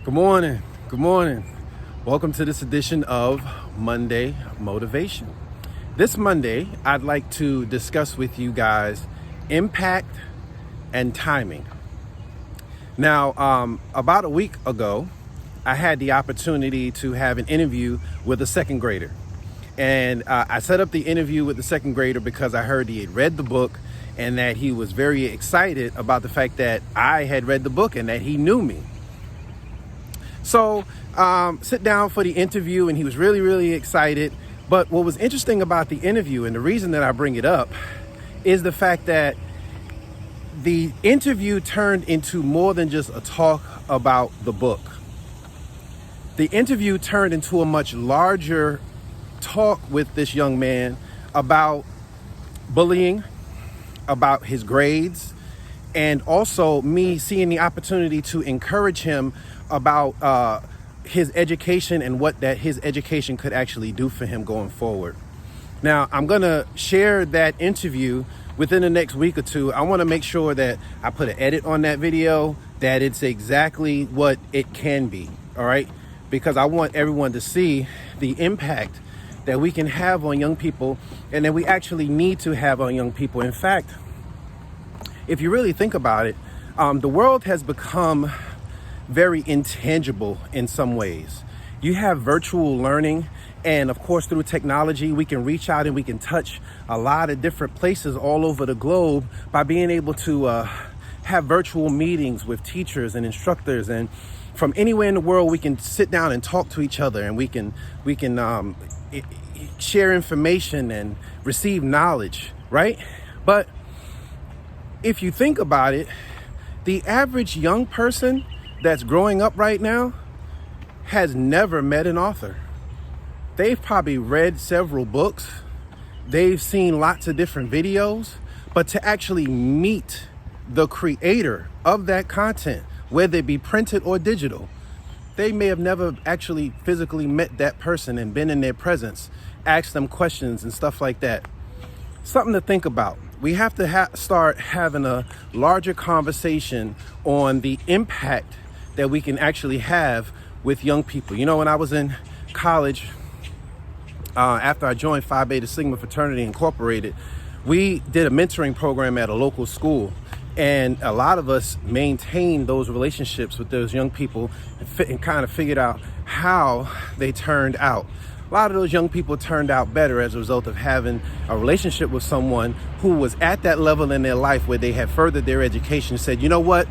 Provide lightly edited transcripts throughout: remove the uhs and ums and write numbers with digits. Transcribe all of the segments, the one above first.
Good morning. Good morning. Welcome to this edition of Monday Motivation. This Monday, I'd like to discuss with you guys impact and timing. Now, about a week ago, I had the opportunity to have an interview with a second grader. And I set up the interview with the second grader because I heard he had read the book and that he was very excited about the fact that I had read the book and that he knew me. So sit down for the interview and he was really excited. But what was interesting about the interview, and the reason that I bring it up, is the fact that the interview turned into more than just a talk about the book. The interview turned into a much larger talk with this young man about bullying, about his grades, and also me seeing the opportunity to encourage him about his education and what that his education could actually do for him going forward. Now, I'm gonna share that interview within the next week or two. I wanna make sure that I put an edit on that video, that it's exactly what it can be, all right? Because I want everyone to see the impact that we can have on young people and that we actually need to have on young people. In fact, if you really think about it, the world has become very intangible in some ways. You have virtual learning, and of course through technology we can reach out and we can touch a lot of different places all over the globe by being able to have virtual meetings with teachers and instructors, and from anywhere in the world we can sit down and talk to each other, and we can share information and receive knowledge, right? But if you think about it, the average young person that's growing up right now has never met an author. They've probably read several books. They've seen lots of different videos, but to actually meet the creator of that content, whether it be printed or digital, they may have never actually physically met that person and been in their presence, asked them questions and stuff like that. Something to think about. We have to start having a larger conversation on the impact that we can actually have with young people. You know, when I was in college, after I joined Phi Beta Sigma Fraternity Incorporated, we did a mentoring program at a local school. And a lot of us maintained those relationships with those young people and kind of figured out how they turned out. A lot of those young people turned out better as a result of having a relationship with someone who was at that level in their life where they had furthered their education and said, you know what,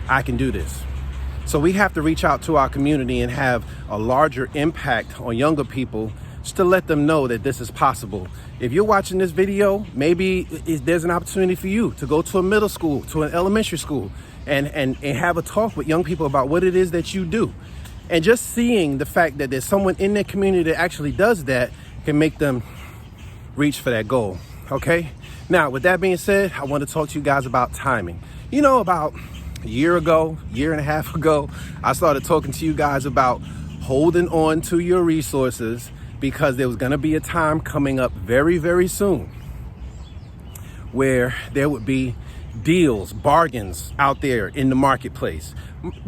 I can do this. So we have to reach out to our community and have a larger impact on younger people just to let them know that this is possible. If you're watching this video, maybe there's an opportunity for you to go to a middle school, to an elementary school, and have a talk with young people about what it is that you do. And just seeing the fact that there's someone in their community that actually does that can make them reach for that goal, okay? Now, with that being said, I want to talk to you guys about timing. You know, about a year and a half ago, I started talking to you guys about holding on to your resources because there was going to be a time coming up very soon where there would be deals, bargains out there in the marketplace.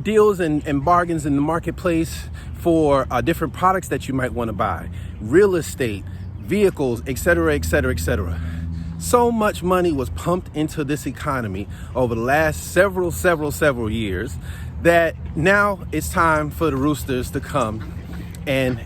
Deals and bargains in the marketplace for different products that you might want to buy, real estate, vehicles, etc. So much money was pumped into this economy over the last several years that now it's time for the roosters to come and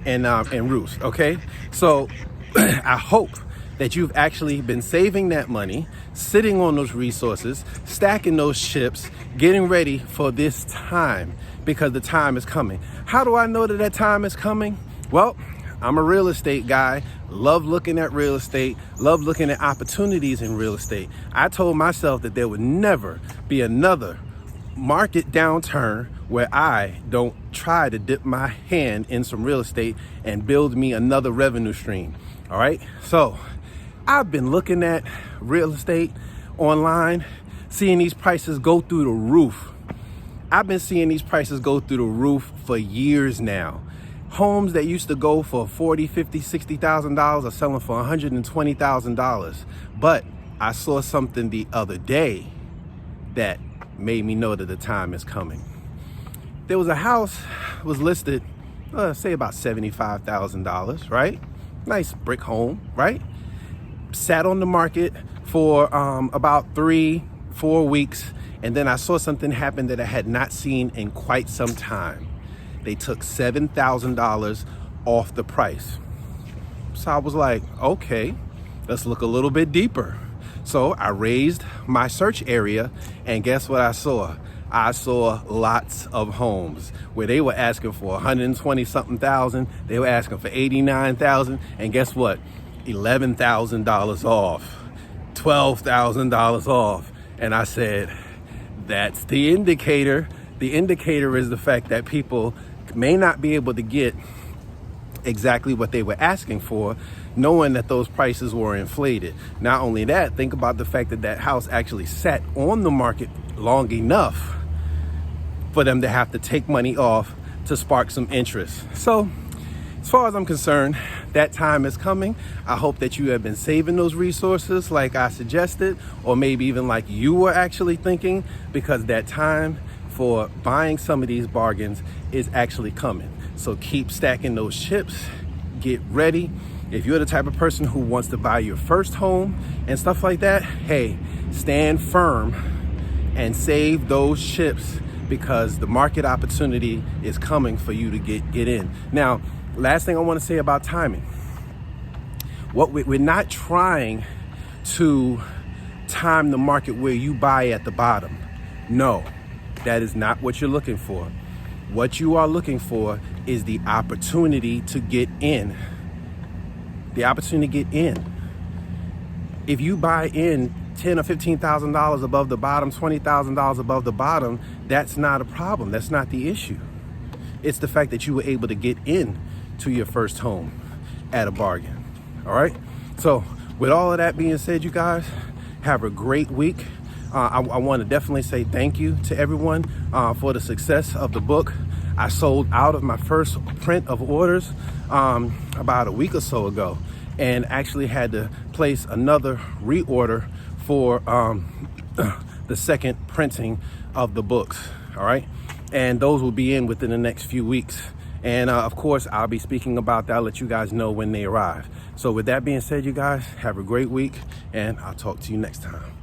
roost, okay? So I hope that you've actually been saving that money, sitting on those resources, stacking those chips, getting ready for this time, because the time is coming. How do I know that time is coming? Well, I'm a real estate guy, love looking at real estate, love looking at opportunities in real estate. I told myself that there would never be another market downturn where I don't try to dip my hand in some real estate and build me another revenue stream. All right. So I've been looking at real estate online, seeing these prices go through the roof. I've been seeing these prices go through the roof for years now. Homes that used to go for $40,000, $50,000, $60,000 are selling for $120,000. But I saw something the other day that made me know that the time is coming. there was a house was listed, say about $75,000, right? Nice brick home, right? Sat on the market for about 3-4 weeks, and then I saw something happen that I had not seen in quite some time. They took $7,000 off the price. So I was like, okay, let's look a little bit deeper. So I raised my search area, and guess what I saw? I saw lots of homes where they were asking for 120 something thousand. They were asking for 89,000. And guess what? $11,000 off, $12,000 off. And I said, that's the indicator. The indicator is the fact that people may not be able to get exactly what they were asking for, knowing that those prices were inflated. Not only that, think about the fact that that house actually sat on the market long enough for them to have to take money off to spark some interest. So as far as I'm concerned, that time is coming. I hope that you have been saving those resources like I suggested, or maybe even like you were actually thinking, because that time for buying some of these bargains is actually coming. So keep stacking those chips, get ready. If you're the type of person who wants to buy your first home and stuff like that, hey, stand firm and save those chips, because the market opportunity is coming for you to get in. Now, last thing I want to say about timing. We're not trying to time the market where you buy at the bottom. No, that is not what you're looking for. What you are looking for is the opportunity to get in. The opportunity to get in. If you buy in $10,000 or $15,000 above the bottom, $20,000 above the bottom, that's not a problem. That's not the issue. It's the fact that you were able to get in to your first home at a bargain. All right. So with all of that being said, you guys have a great week. I want to definitely say thank you to everyone for the success of the book. I sold out of my first print of orders about a week or so ago, and actually had to place another reorder for the second printing of the books. All right. And those will be in within the next few weeks. And of course, I'll be speaking about that. I'll let you guys know when they arrive. So with that being said, you guys have a great week, and I'll talk to you next time.